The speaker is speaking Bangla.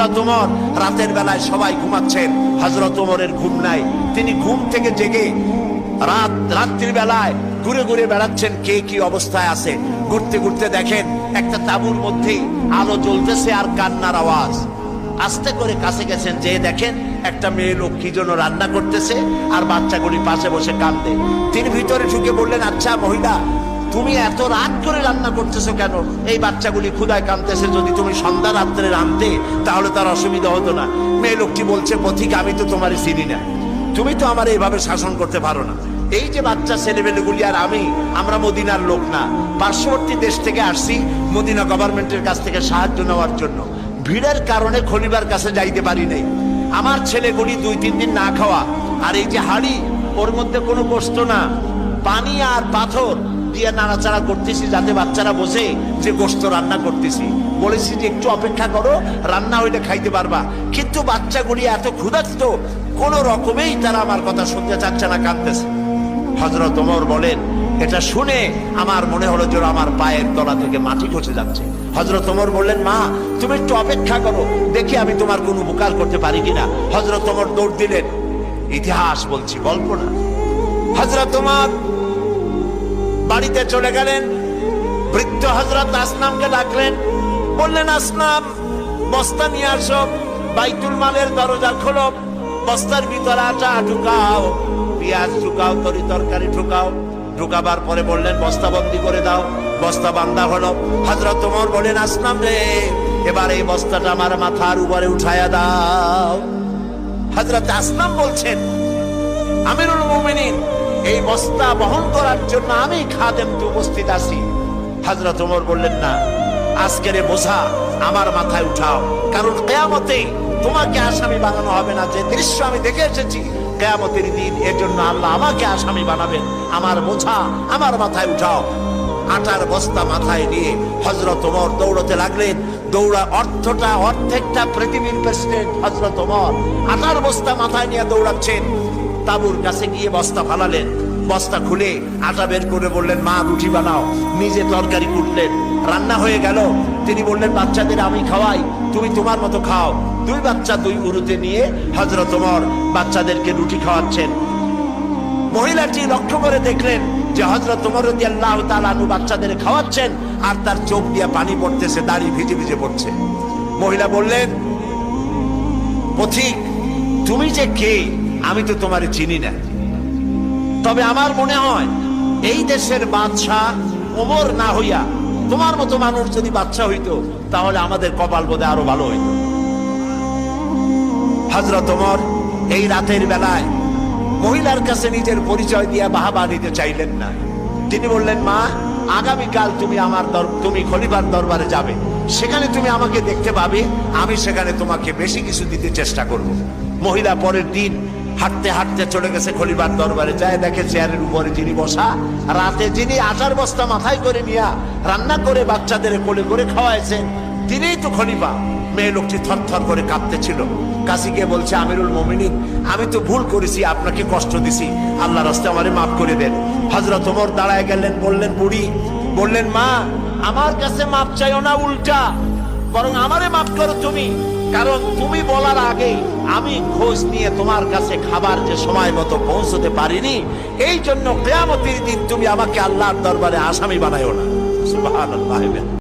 হযরত ওমর রাতের বেলায় সবাই ঘুমাচ্ছেন, হযরত ওমরের ঘুম নাই। তিনি ঘুম থেকে জেগে রাত্রির বেলায় ঘুরে ঘুরে বেড়াচ্ছেন কে কি অবস্থায় আছে। ঘুরতে ঘুরতে দেখেন একটা তাঁবুর মধ্যে আলো জ্বলতেছে আর কান্নার আওয়াজ। আস্তে করে কাছে গেছেন, যে দেখেন একটা মেয়ে লোক কি জন্য রান্না করতেছে আর বাচ্চাগুলি পাশে বসে কাঁদে। তিনি ভিতরে ঢুকে বললেন, আচ্ছা মহিলা, তুমি এত রাত করে রান্না করতেছো কেন? এই বাচ্চাগুলি ক্ষুধায় কাঁদতেছে, যদি তুমি সন্ধ্যা রাত্রে রাঁধতে তাহলে তার অসুবিধা হতো না। মেয়ে লোকটি বলছে, পথিক, আমি তো তোমার চিনি না, তুমি তো আমার এইভাবে শাসন করতে পারো না। এই যে বাচ্চা ছেলেমেয়েগুলি আর আমরা মদিনার লোক না, পার্শ্ববর্তী দেশ থেকে আসছি মদিনা গভর্নমেন্টের কাছ থেকে সাহায্য নেওয়ার জন্য। ভিড়ের কারণে খলিফার কাছে যাইতে পারি নাই। আমার ছেলেগুলি 2-3 দিন না খাওয়া, আর এই যে হাড়ি, ওর মধ্যে কোনো গোশত না, পানি আর পাথর দিয়ে নাড়াচাড়া করতেছি যাতে বাচ্চারা বসে যে গোশত রান্না করতেছি। বলেছি যে একটু অপেক্ষা করো, রান্না হইলে খাইতে পারবা। কিন্তু বাচ্চাগুলি এত ক্ষুধার্ত, কোন রকমেই তারা আমার কথা শুনতে চাচ্ছে না, কাঁদতেছে। হযরত ওমর বলেন, এটা শুনে আমার মনে হলো যে আমার পায়ের তলা থেকে মাটি খসে যাচ্ছে। হযরত ওমর বললেন, মা তুমি একটু অপেক্ষা করো, দেখি আমি তোমার কোনো উপকার করতে পারি কিনা। হযরত ওমর দৌড় দিলেন। ইতিহাস বলছি, গল্প না। হযরত ওমর বাড়িতে চলে গেলেন। বৃদ্ধ হযরত আসনামকে ডাকলেন, বললেন, আসনাম, বস্তা নিয়ে আসো, বাইতুল মালের দরজা খোলো, বস্তার ভিতরে আটা ঢুকাও, পেঁয়াজ ঢুকাও, তরি তরকারি ঢুকাও। ঢুকাবার পরে বললেন, বস্তা বন্দি করে দাও। বস্তা বান্ধা হলো। হযরত ওমর বলেন, আসনাম রে, এবার এই বস্তাটা আমার মাথার উপরে উঠায়া দাও। হযরত আসনাম বলছেন, আমিরুল মুমিনিন, এই বস্তা বহন করার জন্য আমি খাদেম তো উপস্থিত আছি। হযরত ওমর বললেন, না, আজকের বোঝা আমার মাথায় উঠাও, কারণ কিয়ামতে তোমাকে আসামি বানানো হবে না। যে দৃশ্য আমি দেখে এসেছি কিয়ামতের দিন, এজন্য আল্লাহ আমাকে আসামি বানাবেন। আমার বোঝা আমার মাথায় উঠাও। আটার বস্তা মাথায় নিয়ে হযরত ওমর দৌড়তে লাগলেন। অর্ধেকটা পৃথিবীর প্রেসিডেন্ট হযরত ওমর আটার বস্তা মাথায় নিয়ে দৌড়াচ্ছেন। তাঁবুর কাছে গিয়ে বস্তা ফালালেন। বস্তা খুলে আটা বের করে বললেন, মা রুটি বানাও। নিজে তরকারি কুটলেন, রান্না হয়ে গেল। তিনি বললেন, বাচ্চাদের আমি খাওয়াই, তুমি তোমার মতো খাও। 2 বাচ্চা 2 উরুতে নিয়ে হযরত ওমর বাচ্চাদেরকে রুটি খাওয়াচ্ছেন। মহিলাটি লক্ষ্য করে দেখলেন যে হযরত ওমর রাদিয়াল্লাহু তাআলা আনহু বাচ্চাদের খাওয়াচ্ছেন আর তার চোখ দিয়ে পানি পড়তেছে, দাড়ি ভিজে ভিজে পড়ছে। মহিলা বললেন, পথিক, তুমি যে কে আমি তো তোমারে চিনি না, তবে আমার মনে হয় এই দেশের বাদশাহ ওমর না হইয়া তোমার মতো মানুষ যদি বাদশাহ হইতো তাহলে আমাদের কপাল বোধে আরো ভালো হইতো। হযরত ওমর এই রাতের বেলায় মহিলার কাছে নিজের পরিচয় দিয়ে বাহাবা নিতে চাইলেন না। তিনি বললেন, মা, আগামীকাল তুমি খলিফার দরবারে যাবে, সেখানে তুমি আমাকে দেখতে পাবে, আমি সেখানে তোমাকে বেশি কিছু দিতে চেষ্টা করব। মহিলা পরের দিন হাঁটতে হাঁটতে চলে গেছে খলিফার দরবারে। যায় দেখে চেয়ারের উপরে যিনি বসা, রাতে যিনি আটার বস্তা মাথায় করে নিয়ে রান্না করে বাচ্চাদের কোলে করে খাওয়াইছেন, তিনিই তো খলিফা। মেয়ে লোকটি থরথর করে কাঁপতেছিল। কাছে গিয়ে বলছে, আমিরুল মুমিনিন, আমি তো ভুল করেছি, আপনাকে কষ্ট দিছি, আল্লাহর রাস্তায় আমারে মাফ করে দেন। হযরত ওমর দাঁড়ায় গেলেন। বললেন, বুড়ি, বললেন, মা, আমার কাছে মাফ চাইও না, উল্টা বরং আমারে মাফ করো তুমি, কারণ তুমি বলার আগে আমি খোঁজ নিয়ে তোমার কাছে খাবার যে সময় মতো পৌঁছতে পারিনি, এই জন্য কিয়ামতের দিন তুমি আমাকে আল্লাহর দরবারে আসামি বানাইও না। সুবহানাল্লাহ।